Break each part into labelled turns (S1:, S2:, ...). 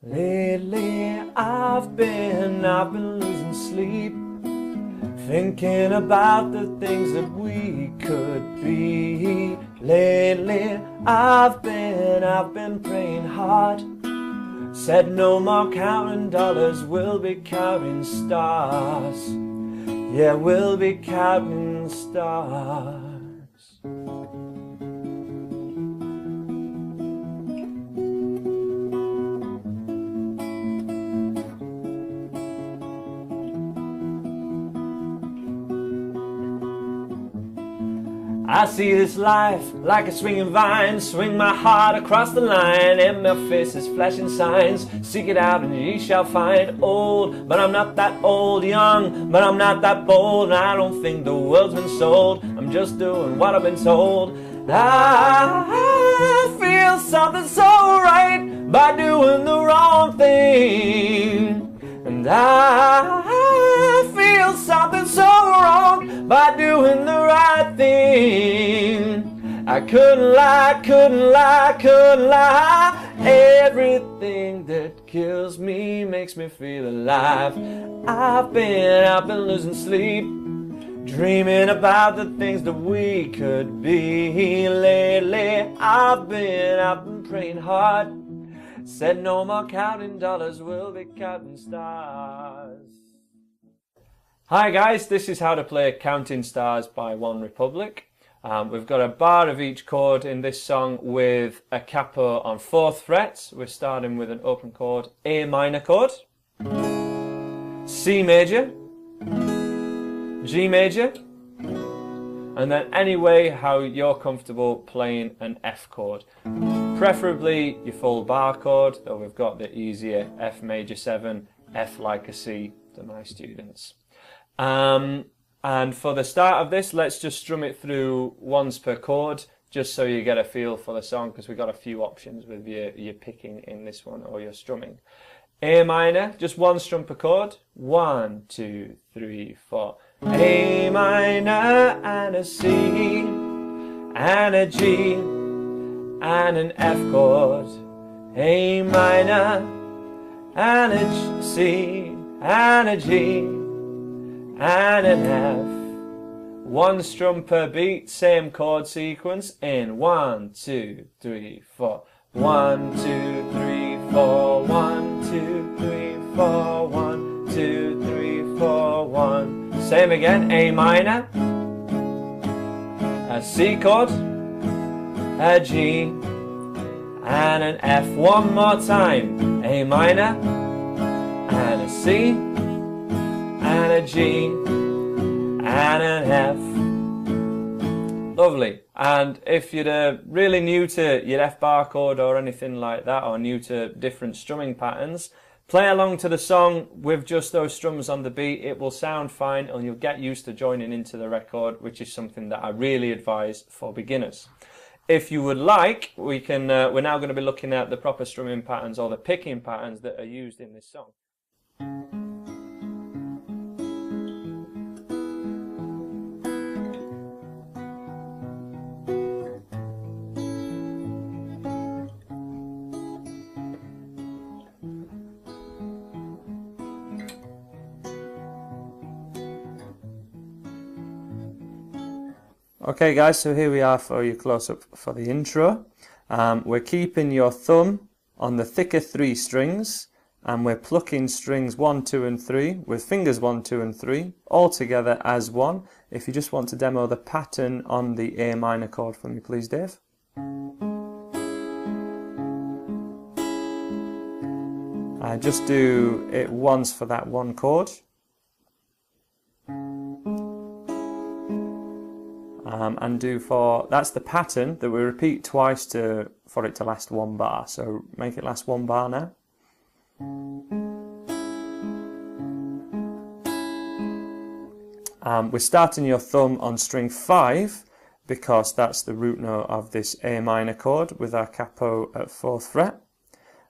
S1: Lately I've been losing sleep, thinking about the things that we could be. Lately I've been praying hard. Said no more counting dollars, we'll be counting stars. Yeah, we'll be counting stars. I see this life like a swinging vine, swing my heart across the line, and my face is flashing signs. Seek it out and ye shall find. Old, but I'm not that old. Young, but I'm not that bold. And I don't think the world's been sold. I'm just doing what I've been told. I feel something so right by doing the wrong thing. And I feel something so wrong by doing the right thing. I couldn't lie, couldn't lie, couldn't lie. Everything that kills me makes me feel alive. I've been losing sleep, dreaming about the things that we could be. Lately I've been praying hard. Said no more counting dollars, we'll be counting stars. Hi guys, this is how to play Counting Stars by One Republic. We've got a bar of each chord in this song with a capo on 4th fret. We're starting with an open chord, A minor chord, C major, G major, and then any way how you're comfortable playing an F chord. Preferably your full bar chord, though we've got the easier F major 7, F like a C to my students. And for the start of this, let's just strum it through once per chord, just so you get a feel for the song, because we've got a few options with your picking in this one or your strumming. A minor, just one strum per chord. 1, 2, 3, 4. A minor and a C and a G and an F chord. A minor and a C and a G and an F. One strum per beat, same chord sequence in 1, 2, 3, 4. 1, 2, 3, 4. 1, 2, 3, 4. 1, 2, 3, 4. 1. Same again. A minor, a C chord, a G, and an F. One more time. A minor, and a C, and a G, and an F. Lovely. And if you're really new to your F bar chord or anything like that, or new to different strumming patterns, play along to the song with just those strums on the beat. It will sound fine and you'll get used to joining into the record, which is something that I really advise for beginners. If you would like, we're now going to be looking at the proper strumming patterns or the picking patterns that are used in this song. Okay guys, so here we are for your close-up for the intro. We're keeping your thumb on the thicker 3 strings, and we're plucking strings 1, 2 and 3 with fingers 1, 2 and 3 all together as one. If you just want to demo the pattern on the A minor chord for me please, Dave. Just do it once for that one chord. And that's the pattern that we repeat twice for it to last 1 bar. So make it last 1 bar now. We're starting your thumb on string 5 because that's the root note of this A minor chord with our capo at 4th fret.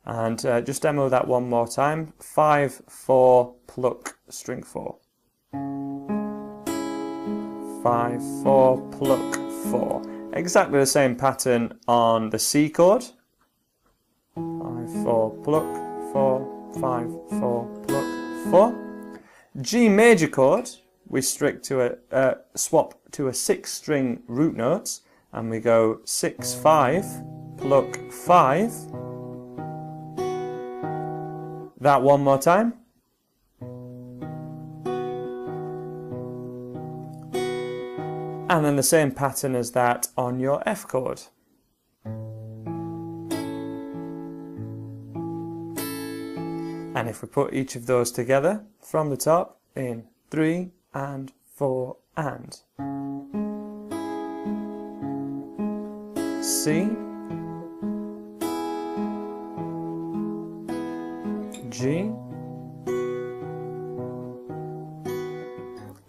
S1: And just demo that one more time. 5, 4, pluck, string 4. 5, 4, pluck, 4. Exactly the same pattern on the C chord. 5, 4, pluck, 4, 5, 4, pluck, 4. G major chord, we swap to a 6-string root note, and we go 6, 5, pluck, 5. That one more time. And then the same pattern as that on your F chord. And if we put each of those together from the top in 3 and 4 and C, G,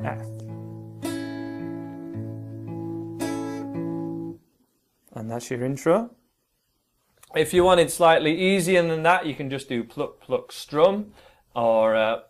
S1: F. And that's your intro. If you want it slightly easier than that, you can just do pluck, pluck, strum, or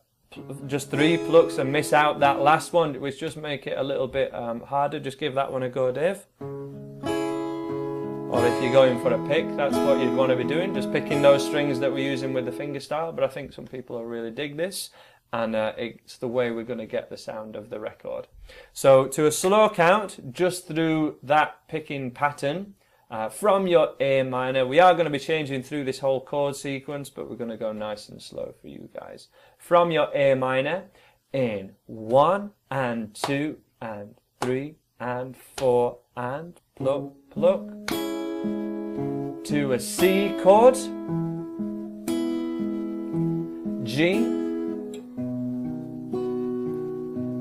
S1: just 3 plucks and miss out that last one, which just make it a little bit harder. Just give that one a go, Dave. Or if you're going for a pick, that's what you'd want to be doing, just picking those strings that we're using with the fingerstyle. But I think some people will really dig this, and it's the way we're going to get the sound of the record. So to a slow count, just through that picking pattern, from your A minor, we are going to be changing through this whole chord sequence, but we're going to go nice and slow for you guys. From your A minor, in 1 and 2 and 3 and 4 and pluck, pluck, to a C chord, G,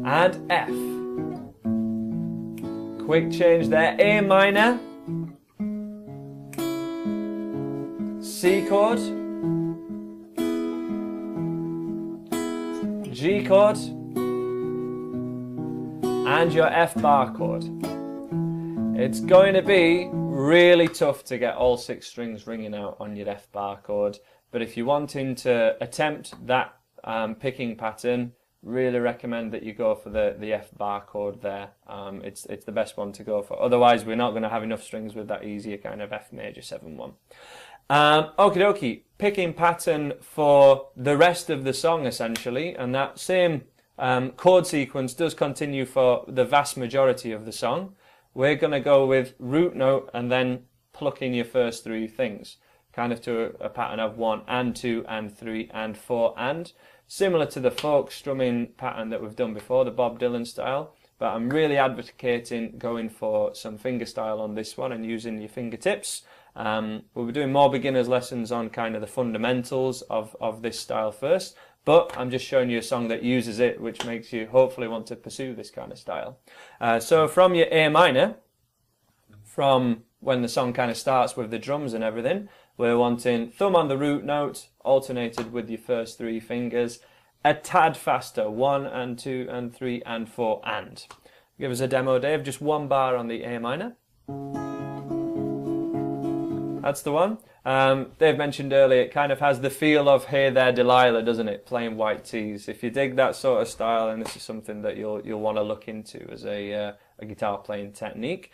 S1: and F. Quick change there, A minor, C chord, G chord, and your F bar chord. It's going to be really tough to get all 6 strings ringing out on your F bar chord, but if you're wanting to attempt that picking pattern, really recommend that you go for the F bar chord there. It's the best one to go for. Otherwise, we're not going to have enough strings with that easier kind of F major 7-1. Okie dokie, picking pattern for the rest of the song essentially, and that same chord sequence does continue for the vast majority of the song. We're going to go with root note and then plucking your first 3 things, kind of to a pattern of 1 and 2 and 3 and 4 and, similar to the folk strumming pattern that we've done before, the Bob Dylan style, but I'm really advocating going for some fingerstyle on this one and using your fingertips. We'll be doing more beginners lessons on kind of the fundamentals of this style first, but I'm just showing you a song that uses it, which makes you hopefully want to pursue this kind of style. So from your A minor, from when the song kind of starts with the drums and everything, we're wanting thumb on the root note, alternated with your first 3 fingers, a tad faster, 1 and 2 and 3 and 4 and. Give us a demo, Dave, just 1 bar on the A minor. That's the one. Dave mentioned earlier, it kind of has the feel of Hey There Delilah, doesn't it? Playing white tees. If you dig that sort of style, and this is something that you'll want to look into as a guitar playing technique.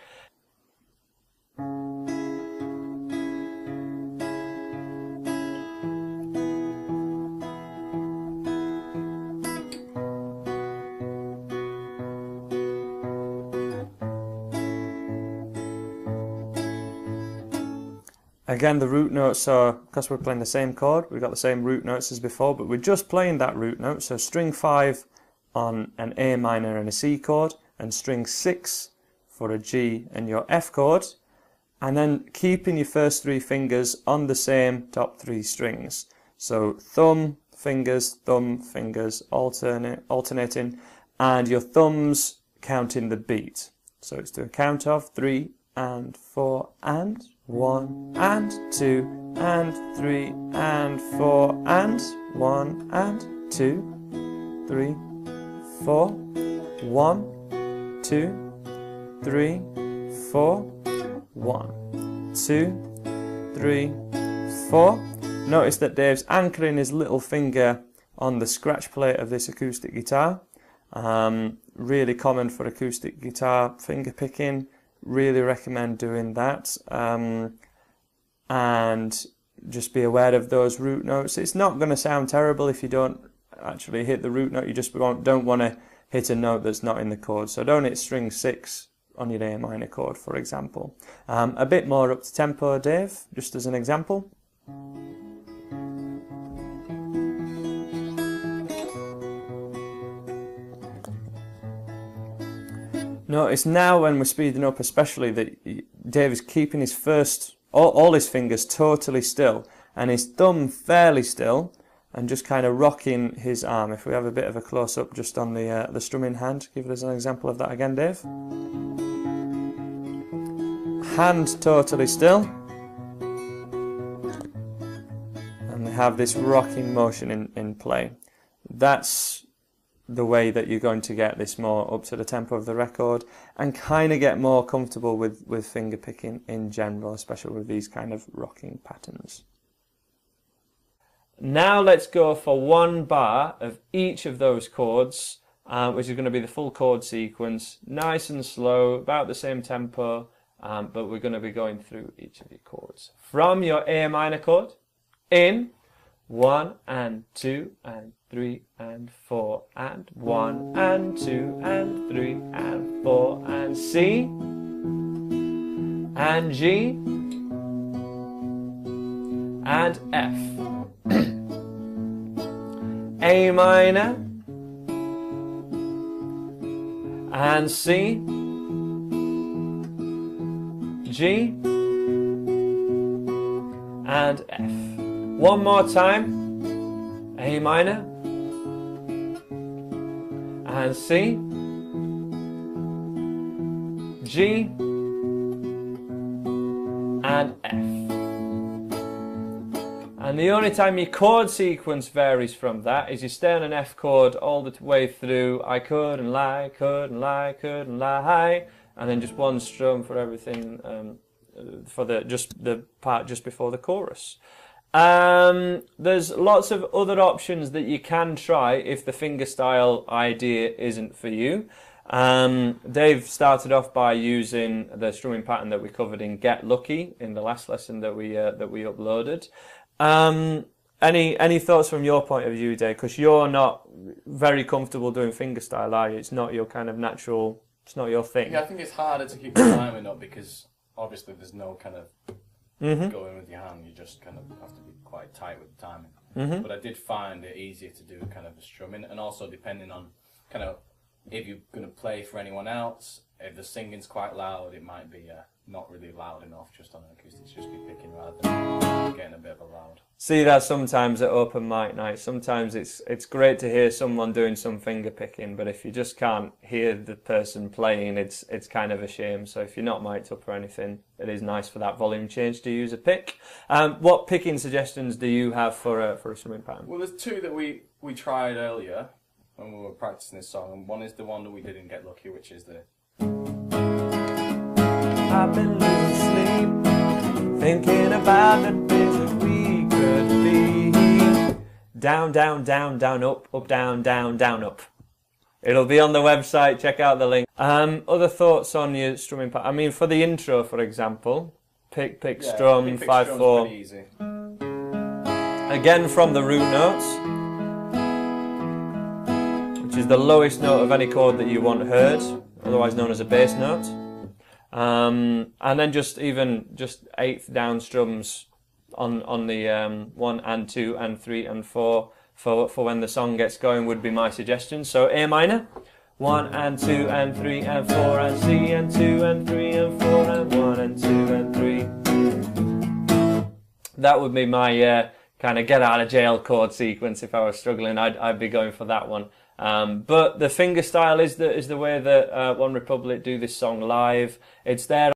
S1: Again, the root notes, so because we're playing the same chord, we've got the same root notes as before, but we're just playing that root note. So string 5 on an A minor and a C chord, and string 6 for a G and your F chord, and then keeping your first 3 fingers on the same top 3 strings. So thumb, fingers, alternating, and your thumbs counting the beat. So it's to a count of 3 and 4 and 1 and 2 and 3 and 4 and 1 and 2, 3, 4, 1, 2, 3, 4, 1, 2, 3, 4. Notice that Dave's anchoring his little finger on the scratch plate of this acoustic guitar. Really common for acoustic guitar finger picking. Really recommend doing that. And just be aware of those root notes. It's not going to sound terrible if you don't actually hit the root note. You just don't want to hit a note that's not in the chord. So don't hit string 6 on your A minor chord, for example. A bit more up to tempo, Dave, just as an example. Notice now when we're speeding up especially that Dave is keeping his all his fingers totally still and his thumb fairly still and just kind of rocking his arm. If we have a bit of a close-up just on the strumming hand, give us an example of that again, Dave. Hand totally still. And we have this rocking motion in play. That's the way that you're going to get this more up to the tempo of the record and kind of get more comfortable with finger picking in general, especially with these kind of rocking patterns. Now let's go for one bar of each of those chords, which is going to be the full chord sequence, nice and slow, about the same tempo, but we're going to be going through each of your chords. From your A minor chord, in 1 and 2 and 3 and 4 and 1 and 2 and 3 and 4 and C and G and F. A minor and C, G and F. One more time, A minor and C, G and F. And the only time your chord sequence varies from that is you stay on an F chord all the way through I couldn't lie, couldn't lie, couldn't lie, and then just one strum for everything, for the part just before the chorus. There's lots of other options that you can try if the fingerstyle idea isn't for you. Dave started off by using the strumming pattern that we covered in Get Lucky in the last lesson that we uploaded. Any thoughts from your point of view, Dave? Because you're not very comfortable doing fingerstyle, are you? It's not your kind of natural. It's not your thing.
S2: Yeah, I think it's harder to keep the timing up because obviously there's no kind of going with your hand. You just kind of have to be quite tight with the timing. But I did find it easier to do kind of the strumming, and also depending on kind of if you're going to play for anyone else, if the singing's quite loud, it might be not really loud enough just on an acoustic, just be picking rather than getting a bit of a loud.
S1: See that sometimes at open mic night. Sometimes it's great to hear someone doing some finger picking, but if you just can't hear the person playing, it's kind of a shame. So if you're not mic'd up or anything, it is nice for that volume change to use a pick. What picking suggestions do you have for a strumming pattern?
S2: Well, there's two that we tried earlier when we were practicing this song, and one is the one that we didn't get lucky, which is the
S1: I've been losing sleep, thinking about the things that we could be. Down, down, down, down, up, up, down, down, down, up. It'll be on the website, check out the link. Other thoughts on your strumming pattern? I mean, for the intro, for example, pick, strum, 5/4.
S2: Pretty easy.
S1: Again from the root notes, which is the lowest note of any chord that you want heard, otherwise known as a bass note. And then just eighth down strums on the 1 and 2 and 3 and 4 for when the song gets going would be my suggestion. So A minor, 1 and 2 and 3 and 4 and C and 2 and 3 and 4 and 1 and 2 and 3. That would be my kind of get out of jail chord sequence. If I was struggling, I'd be going for that one. But the fingerstyle is the way that One Republic do this song live. It's there